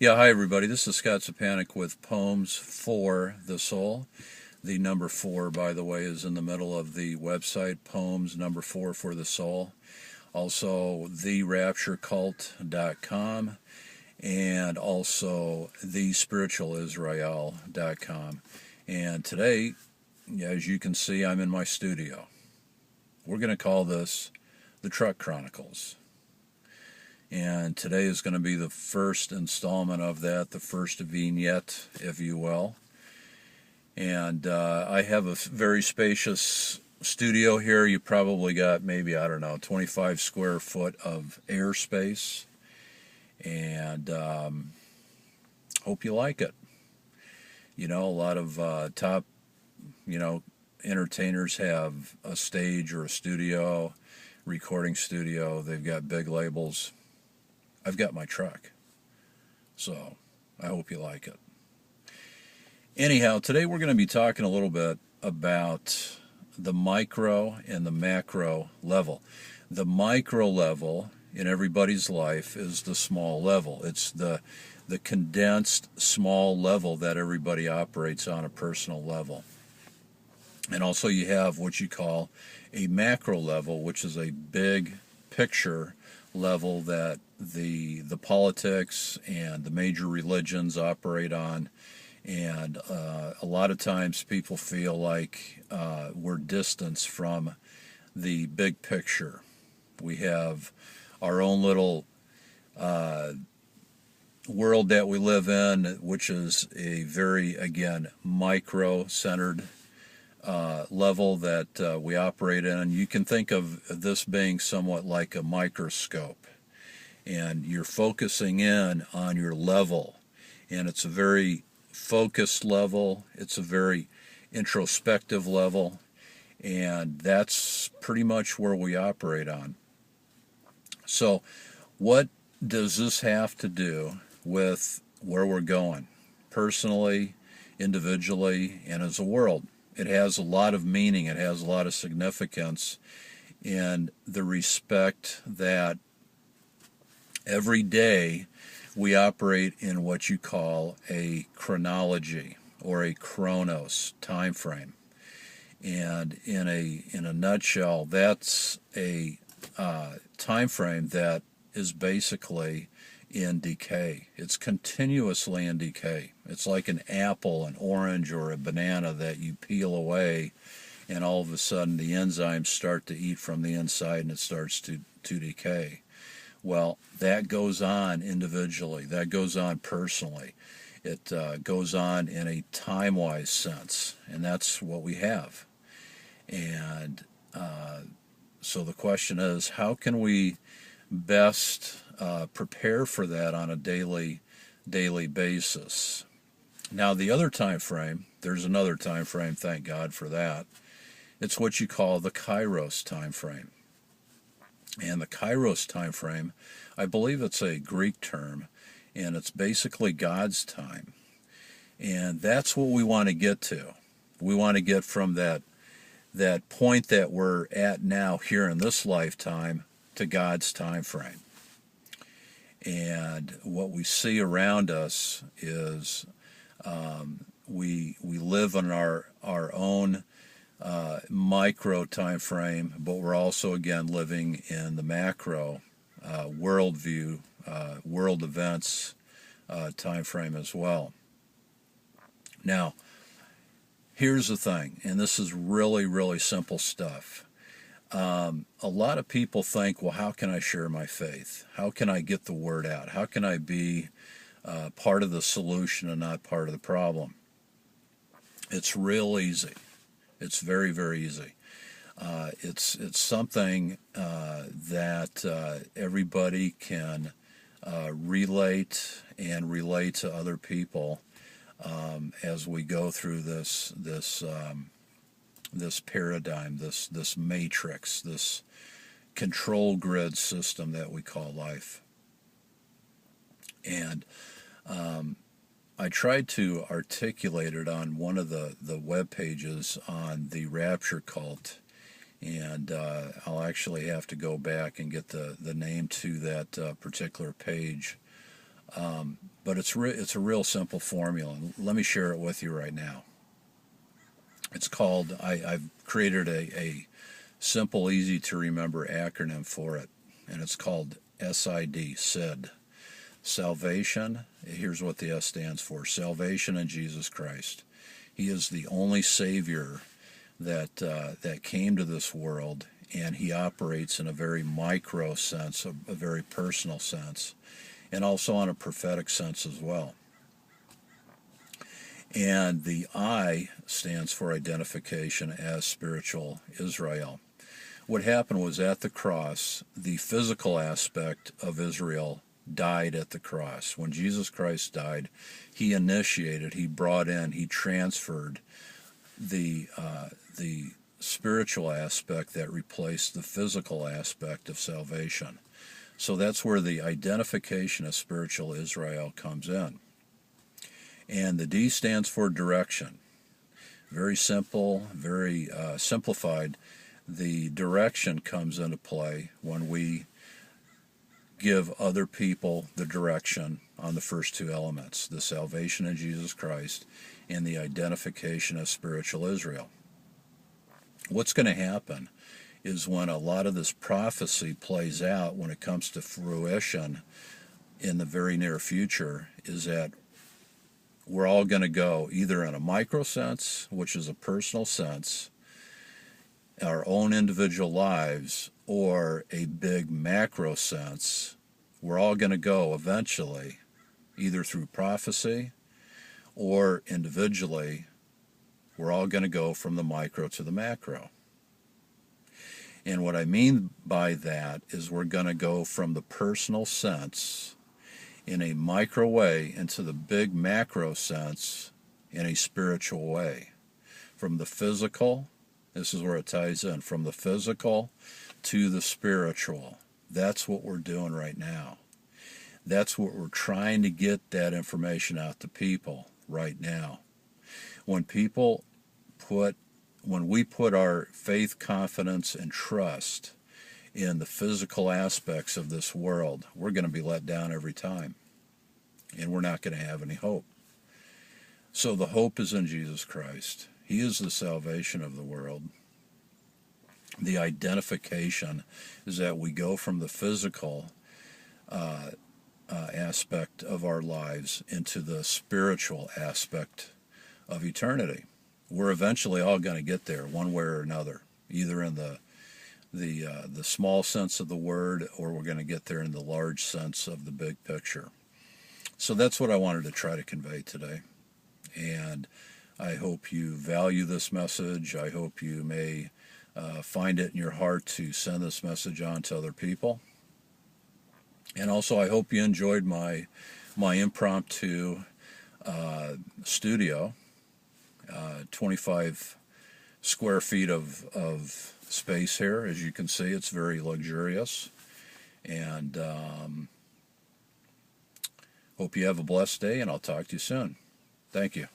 Yeah, hi everybody. This is Scott Sapanic with Poems for the Soul. The number 4, by the way, is in the middle of the website, Poems number 4 for the Soul. Also, therapturecult.com and also thespiritualisrael.com. And today, as you can see, I'm in my studio. We're going to call this the Truck Chronicles. And today is going to be the first installment of that, the first vignette, if you will. And I have a very spacious studio here. You probably got maybe, 25 square foot of airspace. And hope you like it. You know, a lot of top, entertainers have a stage or a studio, recording studio. They've got big labels. I've got my truck, so I hope you like it. Anyhow, today we're going to be talking a little bit about the micro and the macro level. The micro level in everybody's life is the small level. It's the condensed small level that everybody operates on a personal level. And also you have what you call a macro level, which is a big picture level that the politics and the major religions operate on. And a lot of times people feel like we're distanced from the big picture. We have our own little world that we live in, which is a very, again, micro-centered level that we operate in. You can think of this being somewhat like a microscope, and you're focusing in on your level, and it's a very focused level, it's a very introspective level, and that's pretty much where we operate on. So what does this have to do with where we're going personally, individually, and as a world? It has a lot of meaning, it has a lot of significance in the respect that every day we operate in what you call a chronology or a chronos time frame. And in a nutshell, that's a time frame that is basically in decay. It's continuously in decay. It's like an apple, an orange, or a banana that you peel away, and all of a sudden the enzymes start to eat from the inside and it starts to decay. Well, that goes on individually. That goes on personally. It goes on in a time-wise sense, and that's what we have. And so the question is, how can we best prepare for that on a daily basis? Now, the other time frame, there's another time frame, thank God for that. It's what you call the Kairos time frame. And the Kairos time frame, I believe it's a Greek term, and it's basically God's time. And that's what we want to get to. We want to get from that point that we're at now here in this lifetime to God's time frame. And what we see around us is we live in our own micro time frame, but we're also again living in the macro worldview, world events time frame as well. Now, here's the thing, and this is really, really simple stuff. A lot of people think, well, how can I share my faith? How can I get the word out? How can I be part of the solution and not part of the problem? It's real easy. It's very, very easy. It's something that everybody can relate to other people as we go through this paradigm, this matrix, this control grid system that we call life. And I tried to articulate it on one of the web pages on the Rapture Cult, and I'll actually have to go back and get the name to that particular page. But But it's a real simple formula. Let me share it with you right now. It's called, I've created a simple, easy to remember acronym for it, and it's called SID, SID. Salvation, here's what the S stands for: salvation in Jesus Christ. He is the only Savior that came to this world, and he operates in a very micro sense, a very personal sense, and also on a prophetic sense as well. And the I stands for identification as spiritual Israel. What happened was, at the cross, the physical aspect of Israel died at the cross. When Jesus Christ died, he initiated, he brought in, he transferred the spiritual aspect that replaced the physical aspect of salvation. So that's where the identification of spiritual Israel comes in. And the D stands for direction. Very simple, very simplified. The direction comes into play when we give other people the direction on the first two elements: the salvation in Jesus Christ and the identification of spiritual Israel. What's going to happen is, when a lot of this prophecy plays out, when it comes to fruition in the very near future, is that we're all going to go either in a micro sense, which is a personal sense, our own individual lives, or a big macro sense. We're all going to go eventually either through prophecy or individually. We're all going to go from the micro to the macro. And what I mean by that is, we're going to go from the personal sense in a micro way into the big macro sense in a spiritual way. From the physical, this is where it ties in, from the physical to the spiritual. That's what we're doing right now. That's what we're trying to get that information out to people right now. When we put our faith, confidence, and trust in the physical aspects of this world, we're going to be let down every time, and we're not going to have any hope. So the hope is in Jesus Christ. He is the salvation of the world. The identification is that we go from the physical aspect of our lives into the spiritual aspect of eternity. We're eventually all going to get there, one way or another, either in the small sense of the word, or we're going to get there in the large sense of the big picture. So that's what I wanted to try to convey today, and I hope you value this message. I hope you may find it in your heart to send this message on to other people. And also, I hope you enjoyed my impromptu studio. 25 square feet of space here. As you can see, it's very luxurious. And hope you have a blessed day, and I'll talk to you soon. Thank you.